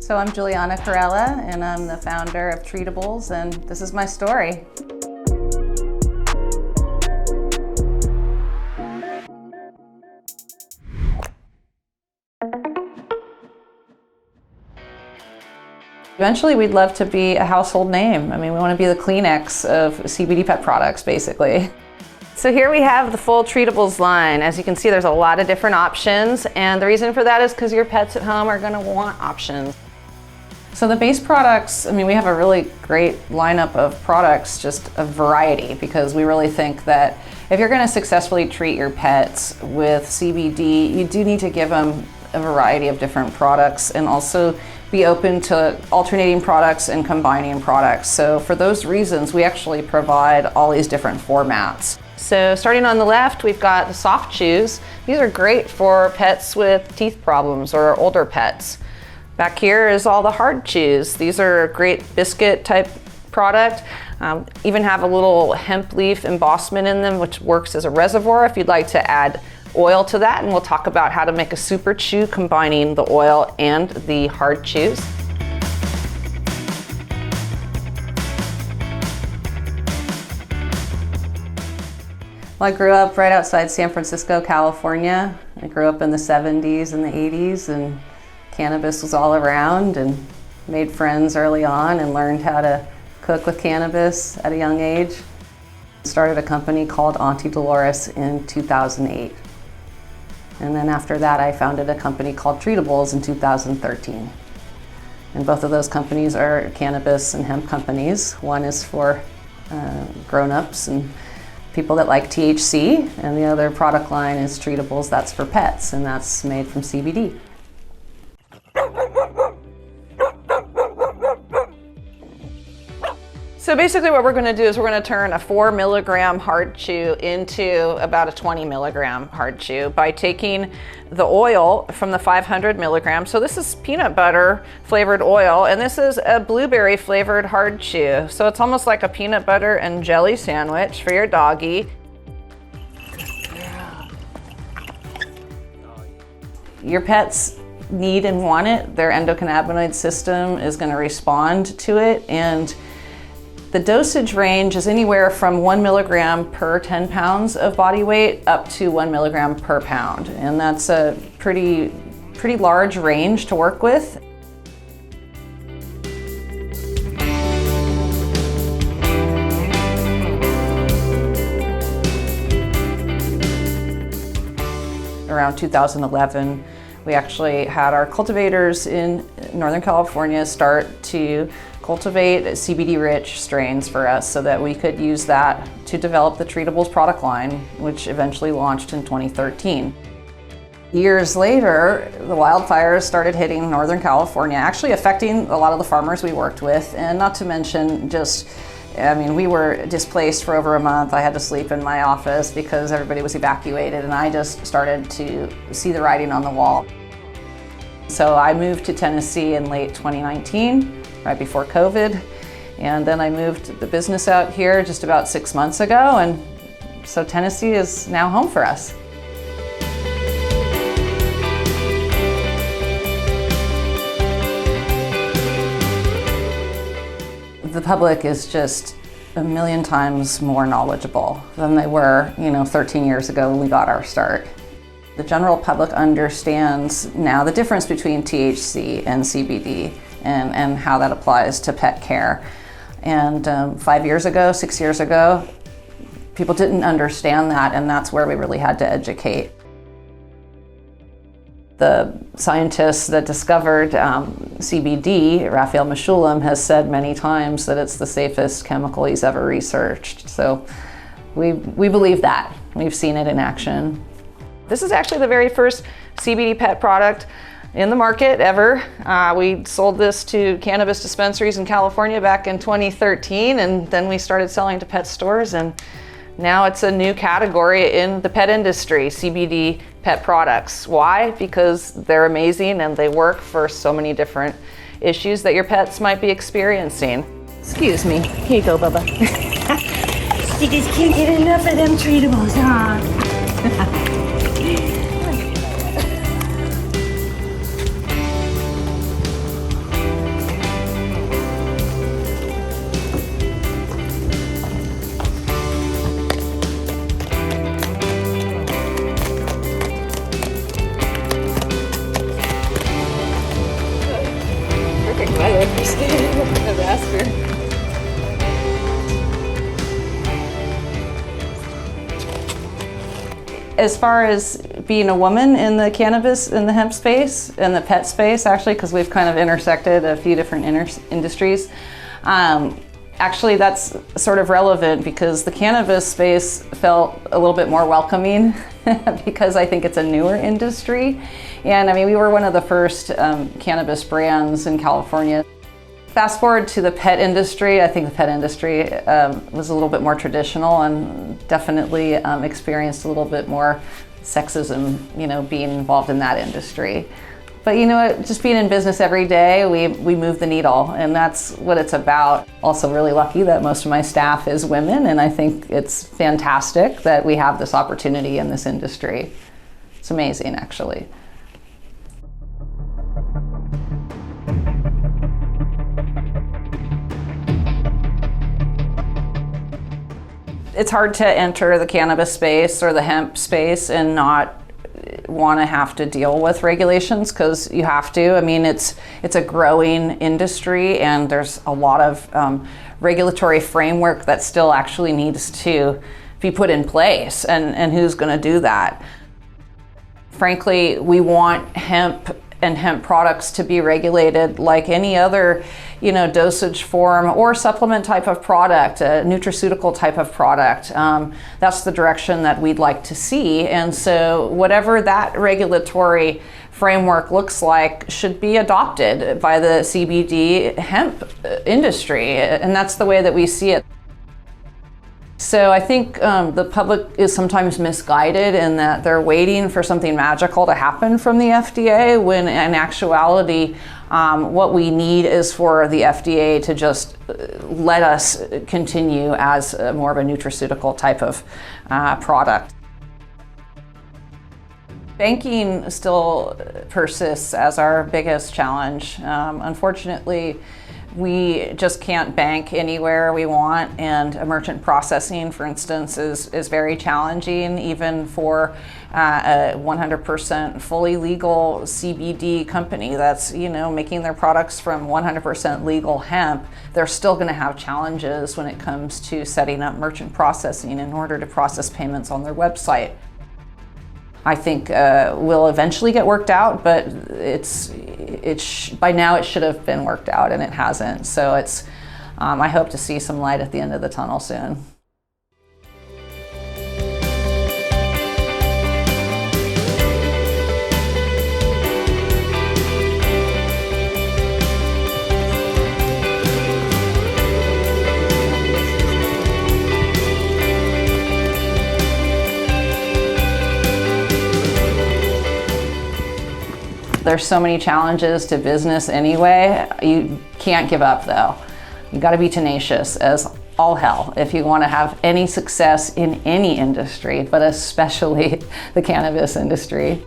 So I'm Julianna Carella, and I'm the founder of Treatibles, and this is my story. Eventually, we'd love to be a household name. I mean, we want to be the Kleenex of CBD pet products, basically. So here we have the full Treatibles line. As you can see, there's a lot of different options, and the reason for that is because your pets at home are going to want options. So the base products, I mean, we have a really great lineup of products, just a variety, because we really think that if you're going to successfully treat your pets with CBD, you do need to give them a variety of different products and also be open to alternating products and combining products. So for those reasons, we actually provide all these different formats. So starting on the left, we've got the soft chews. These are great for pets with teeth problems or older pets. Back here is all the hard chews. These are a great biscuit type product. Even have a little hemp leaf embossment in them, which works as a reservoir if you'd like to add oil to that, and we'll talk about how to make a super chew combining the oil and the hard chews. Well, I grew up right outside San Francisco, California. I grew up in the 70s and the 80s, and cannabis was all around, and made friends early on and learned how to cook with cannabis at a young age. Started a company called Auntie Dolores in 2008. And then after that, I founded a company called Treatibles in 2013. And both of those companies are cannabis and hemp companies. One is for grown-ups and people that like THC, and the other product line is Treatibles, that's for pets, and that's made from CBD. So basically what we're going to do is we're going to turn a 4 milligram hard chew into about a 20 milligram hard chew by taking the oil from the 500 milligrams. So this is peanut butter flavored oil, and this is a blueberry flavored hard chew. So it's almost like a peanut butter and jelly sandwich for your doggy. Your pets need and want it. Their endocannabinoid system is going to respond to it, and the dosage range is anywhere from 1 milligram per 10 pounds of body weight up to 1 milligram per pound. And that's a pretty large range to work with. Around 2011, we actually had our cultivators in Northern California start to cultivate CBD-rich strains for us so that we could use that to develop the Treatibles product line, which eventually launched in 2013. Years later, the wildfires started hitting Northern California, actually affecting a lot of the farmers we worked with, and not to mention we were displaced for over a month. I had to sleep in my office because everybody was evacuated, and I just started to see the writing on the wall. So I moved to Tennessee in late 2019, right before COVID, and then I moved the business out here just about 6 months ago, and so Tennessee is now home for us. The public is just a million times more knowledgeable than they were, 13 years ago when we got our start. The general public understands now the difference between THC and CBD and how that applies to pet care. And 5 years ago, 6 years ago, people didn't understand that, and that's where we really had to educate. The scientist that discovered CBD, Raphael Mechoulam, has said many times that it's the safest chemical he's ever researched. So we believe that. We've seen it in action. This is actually the very first CBD pet product in the market ever. We sold this to cannabis dispensaries in California back in 2013, and then we started selling to pet stores, and now it's a new category in the pet industry, CBD pet products. Why? Because they're amazing and they work for so many different issues that your pets might be experiencing. Excuse me. Here you go, Bubba. You just can't get enough of them Treatibles, huh? The raspberry. As far as being a woman in the cannabis, in the hemp space, in the pet space, actually, because we've kind of intersected a few different industries, actually that's sort of relevant because the cannabis space felt a little bit more welcoming because I think it's a newer industry. And I mean, we were one of the first cannabis brands in California. Fast forward to the pet industry, I think the pet industry was a little bit more traditional and definitely experienced a little bit more sexism, you know, being involved in that industry. But you know what, just being in business every day, we move the needle, and that's what it's about. Also really lucky that most of my staff is women, and I think it's fantastic that we have this opportunity in this industry. It's amazing, actually. It's hard to enter the cannabis space or the hemp space and not want to have to deal with regulations, because you have to. I mean, it's a growing industry, and there's a lot of regulatory framework that still actually needs to be put in place, and who's going to do that? Frankly, we want hemp and hemp products to be regulated like any other, you know, dosage form or supplement type of product, a nutraceutical type of product. That's the direction that we'd like to see. And so whatever that regulatory framework looks like should be adopted by the CBD hemp industry. And that's the way that we see it. So I think the public is sometimes misguided in that they're waiting for something magical to happen from the FDA, when in actuality, what we need is for the FDA to just let us continue as more of a nutraceutical type of product. Banking still persists as our biggest challenge. Unfortunately, we just can't bank anywhere we want, and merchant processing, for instance, is very challenging, even for a 100% fully legal CBD company that's, you know, making their products from 100% legal hemp. They're still going to have challenges when it comes to setting up merchant processing in order to process payments on their website. I think will eventually get worked out, but by now it should have been worked out, and it hasn't. So I hope to see some light at the end of the tunnel soon. There's so many challenges to business anyway. You can't give up though. You gotta be tenacious as all hell if you wanna have any success in any industry, but especially the cannabis industry.